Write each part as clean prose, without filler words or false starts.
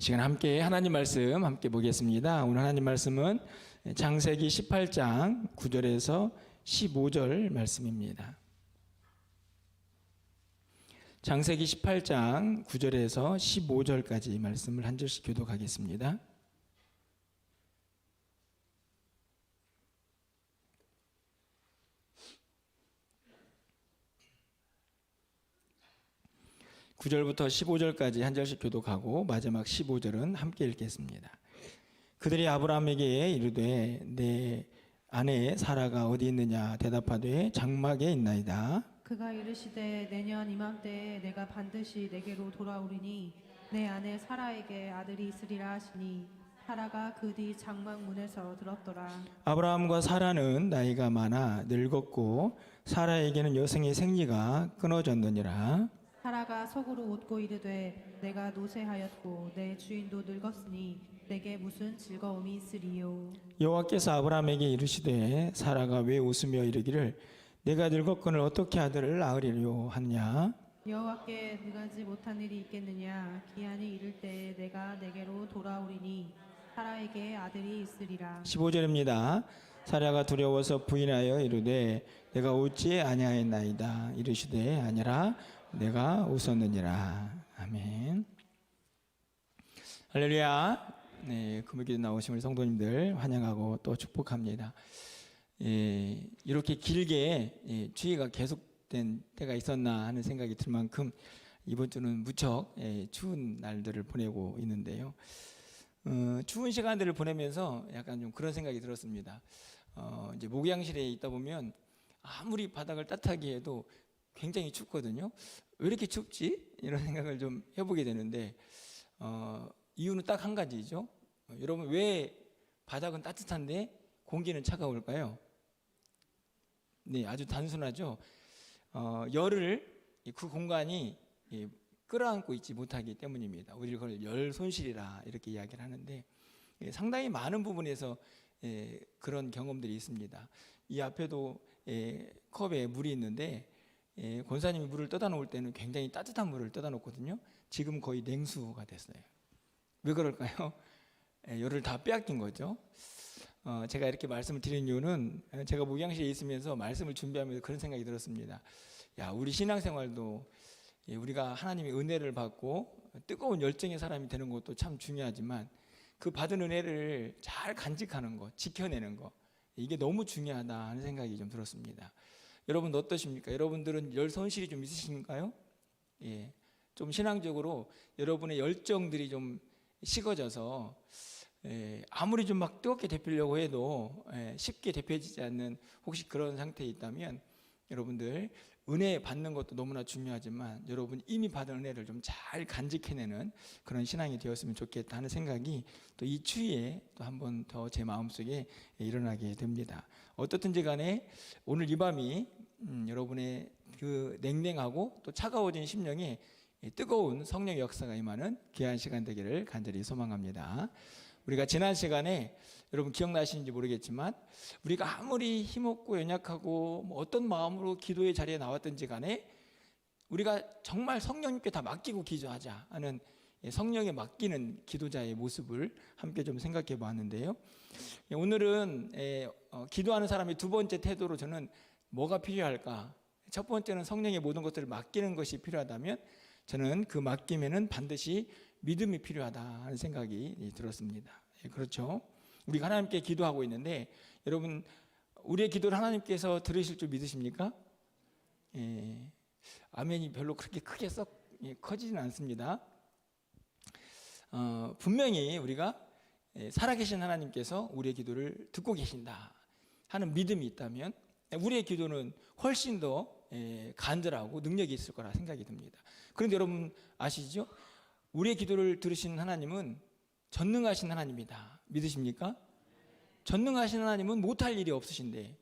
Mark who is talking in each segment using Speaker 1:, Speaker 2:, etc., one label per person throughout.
Speaker 1: 시간 함께 하나님 말씀 함께 보겠습니다. 오늘 하나님 말씀은 창세기 18장 9절에서 15절 말씀입니다. 창세기 18장 9절에서 15절까지 말씀을 한 절씩 교독하겠습니다. (9절부터) (15절까지) 한 절씩 교독하고 마지막 (15절은) 함께 읽겠습니다. 그들이 아브라함에게 이르되 내 아내 사라가 어디 있느냐 대답하되 장막에 있나이다.
Speaker 2: 그가 이르시되 내년 이맘때에 내가 반드시 내게로 돌아오리니 내 아내 사라에게 아들이 있으리라 하시니 사라가 그 뒤 장막 문에서 들었더라.
Speaker 1: 아브라함과 사라는 나이가 많아 늙었고 사라에게는 여성의 생리가 끊어졌느니라.
Speaker 2: 사라가 속으로 웃고 이르되 내가 노쇠하였고 내 주인도 늙었으니 내게 무슨 즐거움이 있으리요.
Speaker 1: 여호와께서 아브라함에게 이르시되 사라가 왜 웃으며 이르기를 내가 늙었거늘 어떻게 아들을 낳으리요 하느냐.
Speaker 2: 여호와께 능하지 못한 일이 있겠느냐. 기한이 이를 때에 내가 내게로 돌아오리니 사라에게 아들이 있으리라.
Speaker 1: 15절입니다. 사라가 두려워서 부인하여 이르되 내가 웃지 아니하였나이다. 이르시되 아니라 내가 웃었느니라. 아멘. 할렐루야. 네, 금요일에 나오신 우리 성도님들 환영하고 또 축복합니다. 이렇게 길게 추위가 계속된 때가 있었나 하는 생각이 들 만큼 이번 주는 무척 추운 날들을 보내고 있는데요. 추운 시간들을 보내면서 약간 좀 그런 생각이 들었습니다. 이제 목양실에 있다 보면 아무리 바닥을 따뜻하게 해도 굉장히 춥거든요. 왜 이렇게 춥지? 이런 생각을 좀 해보게 되는데 이유는 딱 한 가지죠. 여러분, 왜 바닥은 따뜻한데 공기는 차가울까요? 네, 아주 단순하죠. 열을 그 공간이 끌어안고 있지 못하기 때문입니다. 우리를 그걸 열 손실이라 이렇게 이야기를 하는데 상당히 많은 부분에서 그런 경험들이 있습니다. 이 앞에도 컵에 물이 있는데 권사님이 물을 떠다 놓을 때는 굉장히 따뜻한 물을 떠다 놓거든요. 지금 거의 냉수가 됐어요. 왜 그럴까요? 열을 다 빼앗긴 거죠. 제가 이렇게 말씀을 드린 이유는 제가 목양실에 있으면서 말씀을 준비하면서 그런 생각이 들었습니다. 야, 우리 신앙생활도 우리가 하나님의 은혜를 받고 뜨거운 열정의 사람이 되는 것도 참 중요하지만 그 받은 은혜를 잘 간직하는 것, 지켜내는 것, 이게 너무 중요하다 하는 생각이 좀 들었습니다. 여러분 어떠십니까? 여러분들은 열 손실이 좀 있으신가요? 좀 신앙적으로 여러분의 열정들이 좀 식어져서 아무리 좀 막 뜨겁게 데피려고 해도 쉽게 데펴지지 않는 혹시 그런 상태에 있다면 여러분들 은혜 받는 것도 너무나 중요하지만 여러분 이미 받은 은혜를 좀 잘 간직해내는 그런 신앙이 되었으면 좋겠다 하는 생각이 또 이 추위에 또 한 번 더 제 마음속에 일어나게 됩니다. 어떻든지 간에 오늘 이 밤이 여러분의 그 냉랭하고 또 차가워진 심령에 뜨거운 성령의 역사가 임하는 귀한 시간 되기를 간절히 소망합니다. 우리가 지난 시간에 여러분 기억나시는지 모르겠지만 우리가 아무리 힘없고 연약하고 어떤 마음으로 기도의 자리에 나왔든지 간에 우리가 정말 성령님께 다 맡기고 기도하자 하는 성령에 맡기는 기도자의 모습을 함께 좀 생각해 보았는데요. 오늘은 기도하는 사람의 두 번째 태도로 저는 뭐가 필요할까? 첫 번째는 성령의 모든 것들을 맡기는 것이 필요하다면 저는 그 맡김에는 반드시 믿음이 필요하다 하는 생각이 들었습니다. 그렇죠? 우리가 하나님께 기도하고 있는데 여러분 우리의 기도를 하나님께서 들으실 줄 믿으십니까? 아멘이 별로 그렇게 크게 썩 커지지는 않습니다. 분명히 우리가 살아계신 하나님께서 우리의 기도를 듣고 계신다 하는 믿음이 있다면 우리의 기도는 훨씬 더 간절하고 능력이 있을 거라 생각이 듭니다. 그런데 여러분 아시죠? 우리의 기도를 들으신 하나님은 전능하신 하나님이다. 믿으십니까? 전능하신 하나님은 못할 일이 없으신데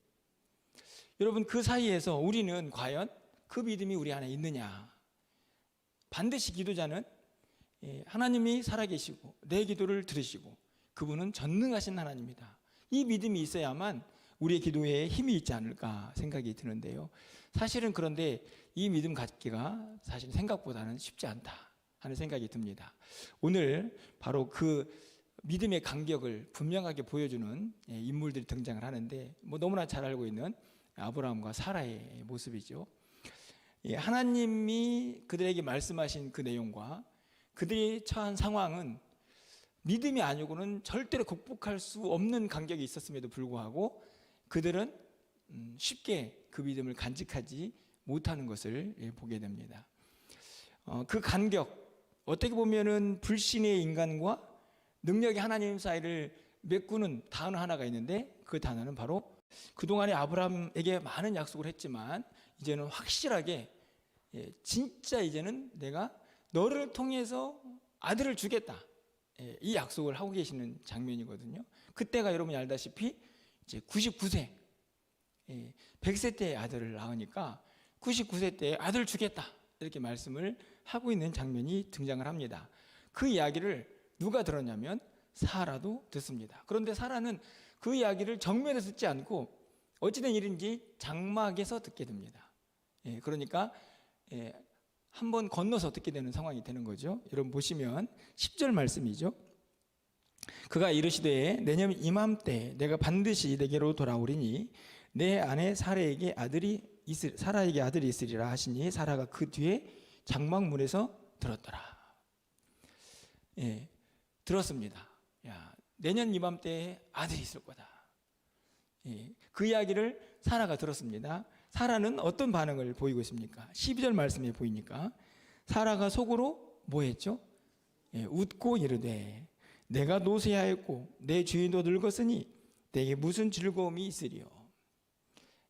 Speaker 1: 여러분 그 사이에서 우리는 과연 그 믿음이 우리 안에 있느냐? 반드시 기도자는 하나님이 살아계시고 내 기도를 들으시고 그분은 전능하신 하나님이다. 이 믿음이 있어야만 우리의 기도에 힘이 있지 않을까 생각이 드는데요. 사실은 그런데 이 믿음 갖기가 사실 생각보다는 쉽지 않다. 하는 생각이 듭니다. 오늘 바로 그 믿음의 간격을 분명하게 보여주는 인물들이 등장을 하는데 너무나 잘 알고 있는 아브라함과 사라의 모습이죠. 하나님이 그들에게 말씀하신 그 내용과 그들이 처한 상황은 믿음이 아니고는 절대로 극복할 수 없는 간격이 있었음에도 불구하고 그들은 쉽게 그 믿음을 간직하지 못하는 것을 보게 됩니다. 그 간격, 어떻게 보면은 불신의 인간과 능력의 하나님 사이를 메꾸는 단어 하나가 있는데 그 단어는 바로 그동안에 아브라함에게 많은 약속을 했지만 이제는 확실하게 진짜 이제는 내가 너를 통해서 아들을 주겠다, 이 약속을 하고 계시는 장면이거든요. 그때가 여러분이 알다시피 이제 99세 100세 때 아들을 낳으니까 99세 때 아들을 주겠다 이렇게 말씀을 하고 있는 장면이 등장을 합니다. 그 이야기를 누가 들었냐면 사라도 듣습니다. 그런데 사라는 그 이야기를 정면에서 듣지 않고 어찌된 일인지 장막에서 듣게 됩니다. 그러니까 한번 건너서 듣게 되는 상황이 되는 거죠. 여러분 보시면 10절 말씀이죠. 그가 이르시되 내년 이맘때 내가 반드시 내게로 돌아오리니 내 아내 사라에게 아들이 있으리라 하시니 사라가 그 뒤에 장막문에서 들었더라. 들었습니다. 내년 이맘때 아들이 있을 거다. 그 이야기를 사라가 들었습니다. 사라는 어떤 반응을 보이고 있습니까? 12절 말씀에 보이니까 사라가 속으로 뭐 했죠? 웃고 이르되 내가 노쇠하였고 내 주인도 늙었으니 내게 무슨 즐거움이 있으리요.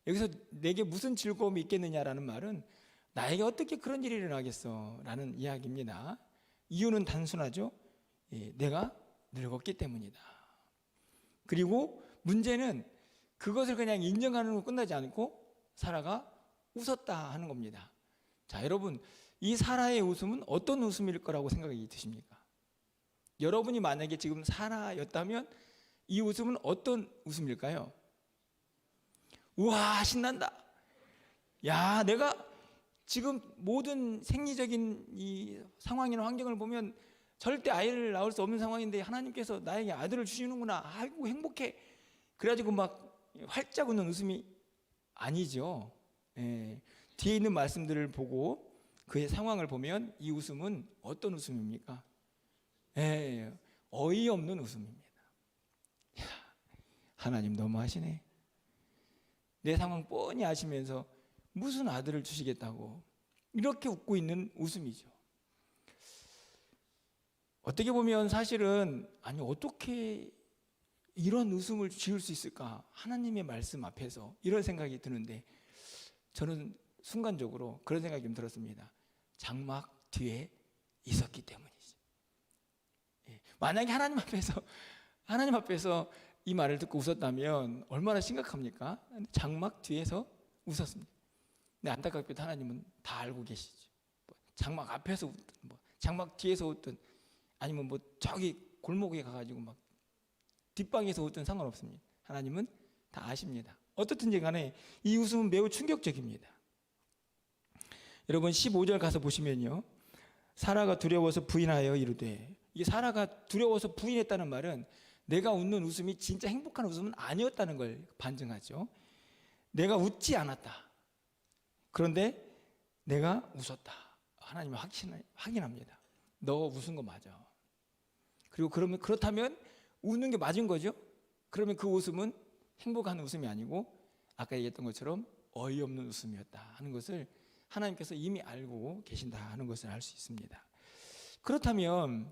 Speaker 1: 여기서 내게 무슨 즐거움이 있겠느냐라는 말은 나에게 어떻게 그런 일이 일어나겠어 라는 이야기입니다. 이유는 단순하죠. 내가 늙었기 때문이다. 그리고 문제는 그것을 그냥 인정하는 거 끝나지 않고 사라가 웃었다 하는 겁니다. 자, 여러분, 이 사라의 웃음은 어떤 웃음일 거라고 생각이 드십니까? 여러분이 만약에 지금 사라였다면 이 웃음은 어떤 웃음일까요? 우와, 신난다. 야, 내가 지금 모든 생리적인 이 상황이나 환경을 보면 절대 아이를 낳을 수 없는 상황인데 하나님께서 나에게 아들을 주시는구나. 아이고 행복해. 그래가지고 막 활짝 웃는 웃음이 아니죠. 뒤에 있는 말씀들을 보고 그의 상황을 보면 이 웃음은 어떤 웃음입니까? 어이없는 웃음입니다. 야, 하나님 너무하시네. 내 상황 뻔히 아시면서 무슨 아들을 주시겠다고 이렇게 웃고 있는 웃음이죠. 어떻게 보면 사실은 아니 어떻게 이런 웃음을 지을 수 있을까? 하나님의 말씀 앞에서 이런 생각이 드는데 저는 순간적으로 그런 생각이 좀 들었습니다. 장막 뒤에 있었기 때문이죠. 만약에 하나님 앞에서 이 말을 듣고 웃었다면 얼마나 심각합니까? 장막 뒤에서 웃었습니다. 근데 안타깝게도 하나님은 다 알고 계시죠. 장막 앞에서 웃든 장막 뒤에서 웃든 아니면 저기 골목에 가가지고 막 뒷방에서 웃든 상관없습니다. 하나님은 다 아십니다. 어떻든지 간에 이 웃음은 매우 충격적입니다. 여러분 15절 가서 보시면요. 사라가 두려워서 부인하여 이르되, 이게 사라가 두려워서 부인했다는 말은 내가 웃는 웃음이 진짜 행복한 웃음은 아니었다는 걸 반증하죠. 내가 웃지 않았다. 그런데 내가 웃었다. 하나님은 확인합니다. 너 웃은 거 맞아. 그리고 그렇다면 웃는 게 맞은 거죠. 그러면 그 웃음은 행복한 웃음이 아니고 아까 얘기했던 것처럼 어이없는 웃음이었다 하는 것을 하나님께서 이미 알고 계신다 하는 것을 알 수 있습니다. 그렇다면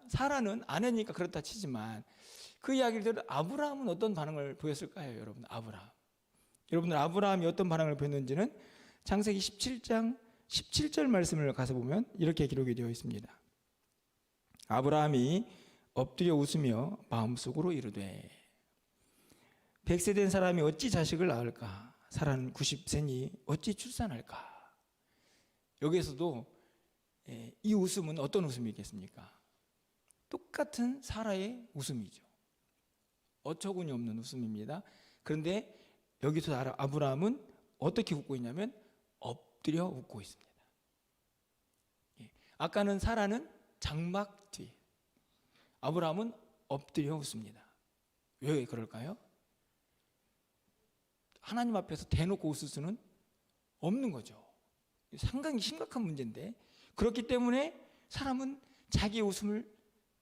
Speaker 1: 사라는 아내니까 그렇다 치지만 그 이야기를 들은 아브라함은 어떤 반응을 보였을까요? 여러분들 아브라함이 어떤 반응을 보였는지는 창세기 17장 17절 말씀을 가서 보면 이렇게 기록이 되어 있습니다. 아브라함이 엎드려 웃으며 마음속으로 이르되 100세 된 사람이 어찌 자식을 낳을까? 사라는 90세니 어찌 출산할까? 여기에서도 이 웃음은 어떤 웃음이겠습니까? 똑같은 사라의 웃음이죠. 어처구니 없는 웃음입니다. 그런데 여기서 아브라함은 어떻게 웃고 있냐면 엎드려 웃고 있습니다. 아까는 사라는 장막 뒤에, 아브라함은 엎드려 웃습니다. 왜 그럴까요? 하나님 앞에서 대놓고 웃을 수는 없는 거죠. 상당히 심각한 문제인데, 그렇기 때문에 사람은 자기의 웃음을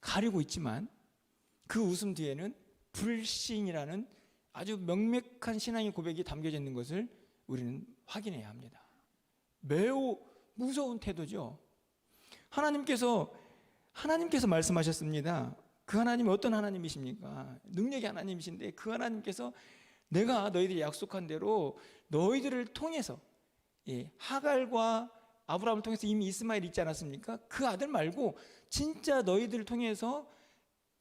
Speaker 1: 가리고 있지만 그 웃음 뒤에는 불신이라는 아주 명백한 신앙의 고백이 담겨져 있는 것을 우리는 확인해야 합니다. 매우 무서운 태도죠. 하나님께서 말씀하셨습니다. 그 하나님이 어떤 하나님이십니까? 능력의 하나님이신데 그 하나님께서 내가 너희들이 약속한 대로 너희들을 통해서, 하갈과 아브라함을 통해서 이미 이스마엘 있지 않았습니까? 그 아들 말고 진짜 너희들을 통해서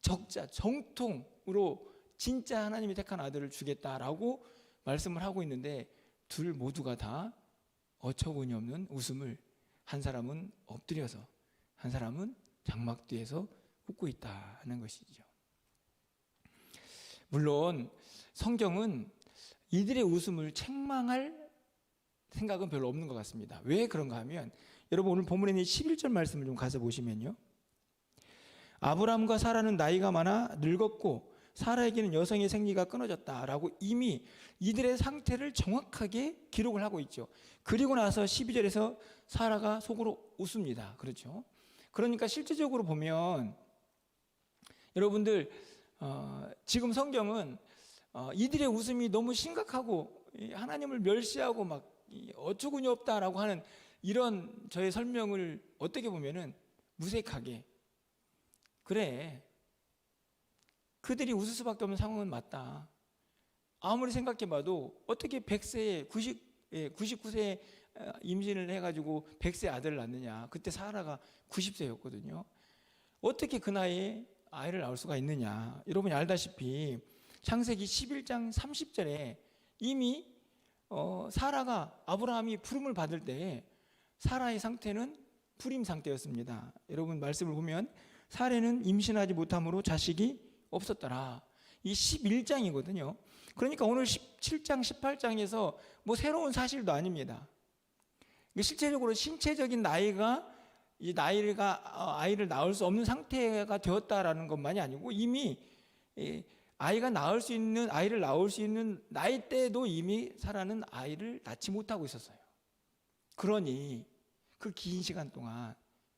Speaker 1: 적자, 정통으로 진짜 하나님이 택한 아들을 주겠다라고 말씀을 하고 있는데, 둘 모두가 다 어처구니 없는 웃음을, 한 사람은 엎드려서 한 사람은 장막 뒤에서 웃고 있다는 것이죠. 물론 성경은 이들의 웃음을 책망할 생각은 별로 없는 것 같습니다. 왜 그런가 하면, 여러분 오늘 본문에 있는 11절 말씀을 좀 가서 보시면요, 아브람과 사라는 나이가 많아 늙었고 사라에게는 여성의 생리가 끊어졌다라고 이미 이들의 상태를 정확하게 기록을 하고 있죠. 그리고 나서 12절에서 사라가 속으로 웃습니다. 그렇죠? 그러니까 실제적으로 보면 여러분들, 지금 성경은 이들의 웃음이 너무 심각하고 하나님을 멸시하고 막 어처구니 없다라고 하는 이런 저의 설명을 어떻게 보면은 무색하게, 그래, 그들이 웃을 수밖에 없는 상황은 맞다, 아무리 생각해봐도 어떻게 100세에 99세에 임신을 해가지고 100세 아들을 낳느냐. 그때 사라가 90세였거든요. 어떻게 그 나이에 아이를 낳을 수가 있느냐. 여러분이 알다시피 창세기 11장 30절에 이미 사라가, 아브라함이 부름을 받을 때 사라의 상태는 불임 상태였습니다. 여러분 말씀을 보면 사라는 임신하지 못함으로 자식이 없었더라. 이 11장이거든요. 그러니까 오늘 17장 18장에서 뭐 새로운 사실도 아닙니다. 실제적으로 신체적인 나이가 아이를 낳을 수 없는 상태가 되었다라는 것만이 아니고 이미 아이를 낳을 수 있는 나이 때도 이미 사라는 아이를 낳지 못하고 있었어요. 그러니 그 긴 시간 동안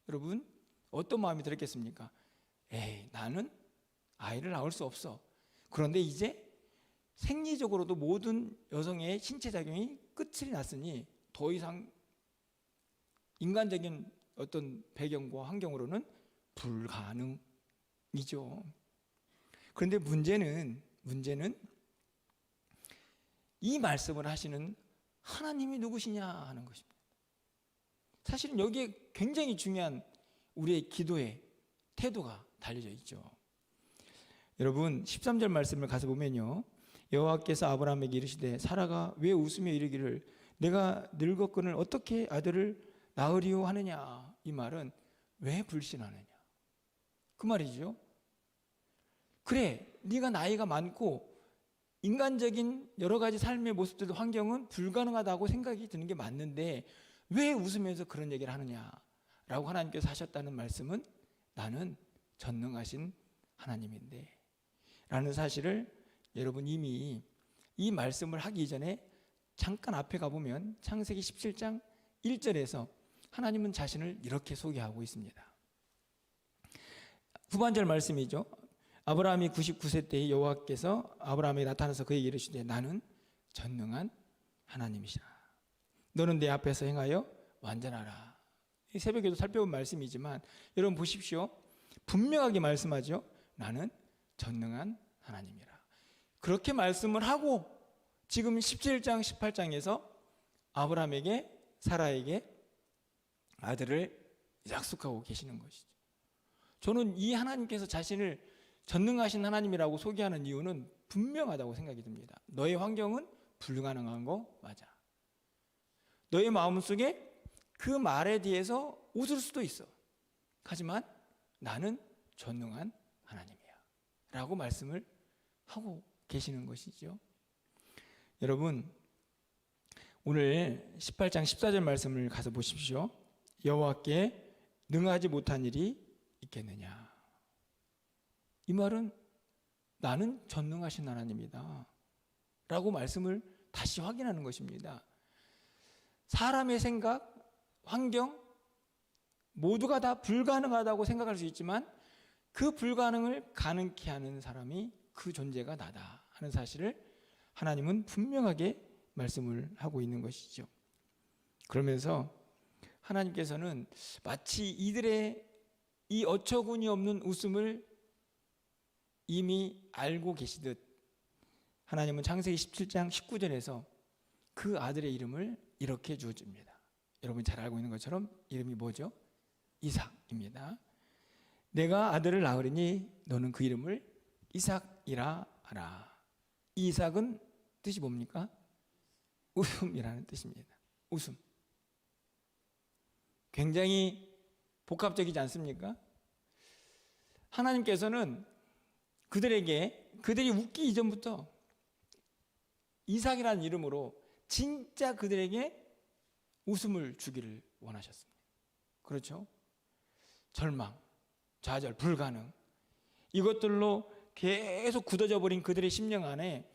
Speaker 1: 여러분 어떤 마음이 들었겠습니까? 나는 아이를 낳을 수 없어. 그런데 이제 생리적으로도 모든 여성의 신체 작용이 끝이 났으니 더 이상 인간적인 어떤 배경과 환경으로는 불가능이죠. 그런데 문제는 이 말씀을 하시는 하나님이 누구시냐 하는 것입니다. 사실은 여기에 굉장히 중요한 우리의 기도의 태도가 달려져 있죠. 여러분 13절 말씀을 가서 보면요, 여호와께서 아브라함에게 이르시되 사라가 왜 웃으며 이르기를 내가 늙었거늘 어떻게 아들을 낳으리오 하느냐. 이 말은 왜 불신하느냐 그 말이죠. 그래, 네가 나이가 많고 인간적인 여러 가지 삶의 모습들, 환경은 불가능하다고 생각이 드는 게 맞는데 왜 웃으면서 그런 얘기를 하느냐라고 하나님께서 하셨다는 말씀은 나는 전능하신 하나님인데 라는 사실을 여러분 이미 이 말씀을 하기 이전에 잠깐 앞에 가보면 창세기 17장 1절에서 하나님은 자신을 이렇게 소개하고 있습니다. 후반절 말씀이죠. 아브라함이 99세 때에 여호와께서 아브라함에게 나타나서 그에게 이르시되 나는 전능한 하나님이시라. 너는 내 앞에서 행하여 완전하라. 이 새벽에도 살펴본 말씀이지만 여러분 보십시오. 분명하게 말씀하죠. 나는 전능한 하나님이라. 그렇게 말씀을 하고 지금 17장 18장에서 아브라함에게, 사라에게 아들을 약속하고 계시는 것이죠. 저는 이 하나님께서 자신을 전능하신 하나님이라고 소개하는 이유는 분명하다고 생각이 듭니다. 너의 환경은 불가능한 거 맞아. 너의 마음속에 그 말에 대해서 웃을 수도 있어. 하지만 나는 전능한 하나님이야 라고 말씀을 하고 계시는 것이죠. 여러분 오늘 18장 14절 말씀을 가서 보십시오. 여호와께 능하지 못한 일이 있겠느냐. 이 말은 나는 전능하신 하나님이다 라고 말씀을 다시 확인하는 것입니다. 사람의 생각, 환경 모두가 다 불가능하다고 생각할 수 있지만 그 불가능을 가능케 하는 사람이 그 존재가 나다 하는 사실을 하나님은 분명하게 말씀을 하고 있는 것이죠. 그러면서 하나님께서는 마치 이들의 이 어처구니 없는 웃음을 이미 알고 계시듯 하나님은 창세기 17장 19절에서 그 아들의 이름을 이렇게 주어줍니다. 여러분이 잘 알고 있는 것처럼 이름이 뭐죠? 이삭입니다. 내가 아들을 낳으리니 너는 그 이름을 이삭이라 하라. 이 이삭은 뜻이 뭡니까? 웃음이라는 뜻입니다. 웃음. 굉장히 복합적이지 않습니까? 하나님께서는 그들이 웃기 이전부터 이삭이라는 이름으로 진짜 그들에게 웃음을 주기를 원하셨습니다. 그렇죠? 절망, 좌절, 불가능 이것들로 계속 굳어져 버린 그들의 심령 안에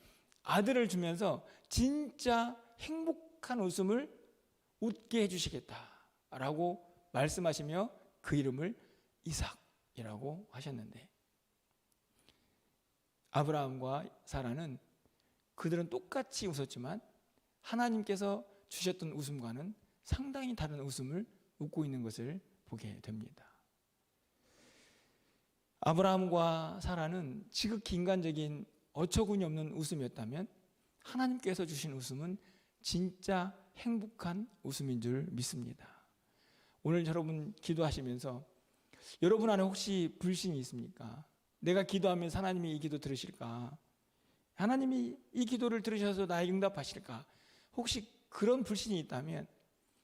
Speaker 1: 아들을 주면서 진짜 행복한 웃음을 웃게 해주시겠다라고 말씀하시며 그 이름을 이삭이라고 하셨는데 아브라함과 사라는 그들은 똑같이 웃었지만 하나님께서 주셨던 웃음과는 상당히 다른 웃음을 웃고 있는 것을 보게 됩니다. 아브라함과 사라는 지극히 인간적인 어처구니 없는 웃음이었다면 하나님께서 주신 웃음은 진짜 행복한 웃음인 줄 믿습니다. 오늘 여러분 기도하시면서 여러분 안에 혹시 불신이 있습니까? 내가 기도하면 하나님이 이 기도 들으실까? 하나님이 이 기도를 들으셔서 나에게 응답하실까? 혹시 그런 불신이 있다면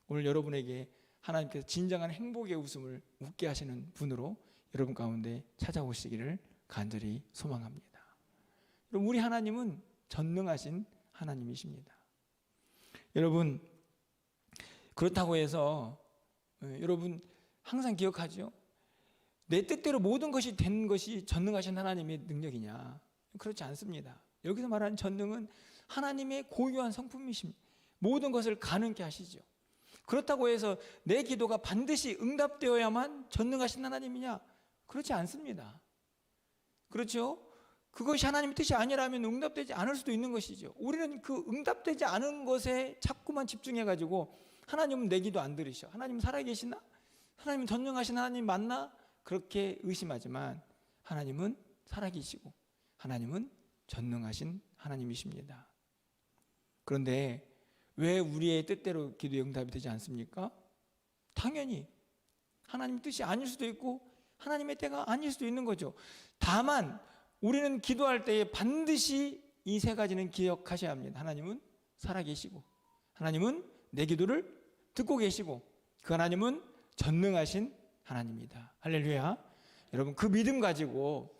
Speaker 1: 오늘 여러분에게 하나님께서 진정한 행복의 웃음을 웃게 하시는 분으로 여러분 가운데 찾아오시기를 간절히 소망합니다. 여러분, 우리 하나님은 전능하신 하나님이십니다. 여러분, 그렇다고 해서 여러분 항상 기억하죠? 내 뜻대로 모든 것이 된 것이 전능하신 하나님의 능력이냐? 그렇지 않습니다. 여기서 말하는 전능은 하나님의 고유한 성품이십니다. 모든 것을 가능케 하시죠. 그렇다고 해서 내 기도가 반드시 응답되어야만 전능하신 하나님이냐? 그렇지 않습니다. 그렇죠? 그것이 하나님의 뜻이 아니라면 응답되지 않을 수도 있는 것이죠. 우리는 그 응답되지 않은 것에 자꾸만 집중해가지고 하나님은 내 기도 안 들으셔. 하나님 살아계시나? 하나님은 전능하신 하나님 맞나? 그렇게 의심하지만 하나님은 살아계시고 하나님은 전능하신 하나님이십니다. 그런데 왜 우리의 뜻대로 기도의 응답이 되지 않습니까? 당연히 하나님의 뜻이 아닐 수도 있고 하나님의 때가 아닐 수도 있는 거죠. 다만 우리는 기도할 때에 반드시 이 세 가지는 기억하셔야 합니다. 하나님은 살아계시고 하나님은 내 기도를 듣고 계시고 그 하나님은 전능하신 하나님이다. 할렐루야. 여러분, 그 믿음 가지고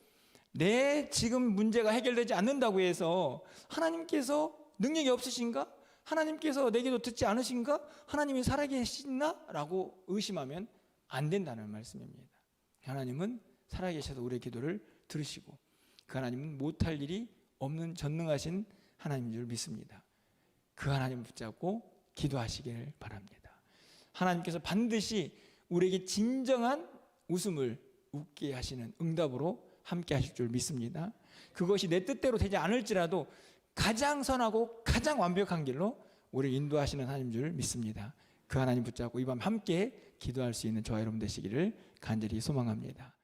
Speaker 1: 내 지금 문제가 해결되지 않는다고 해서 하나님께서 능력이 없으신가? 하나님께서 내 기도 듣지 않으신가? 하나님이 살아계시나? 라고 의심하면 안 된다는 말씀입니다. 하나님은 살아계셔서 우리의 기도를 들으시고 그 하나님은 못할 일이 없는 전능하신 하나님인 줄 믿습니다. 그 하나님을 붙잡고 기도하시길 바랍니다. 하나님께서 반드시 우리에게 진정한 웃음을 웃게 하시는 응답으로 함께 하실 줄 믿습니다. 그것이 내 뜻대로 되지 않을지라도 가장 선하고 가장 완벽한 길로 우리를 인도하시는 하나님인 줄 믿습니다. 그 하나님 붙잡고 이 밤 함께 기도할 수 있는 저와 여러분 되시기를 간절히 소망합니다.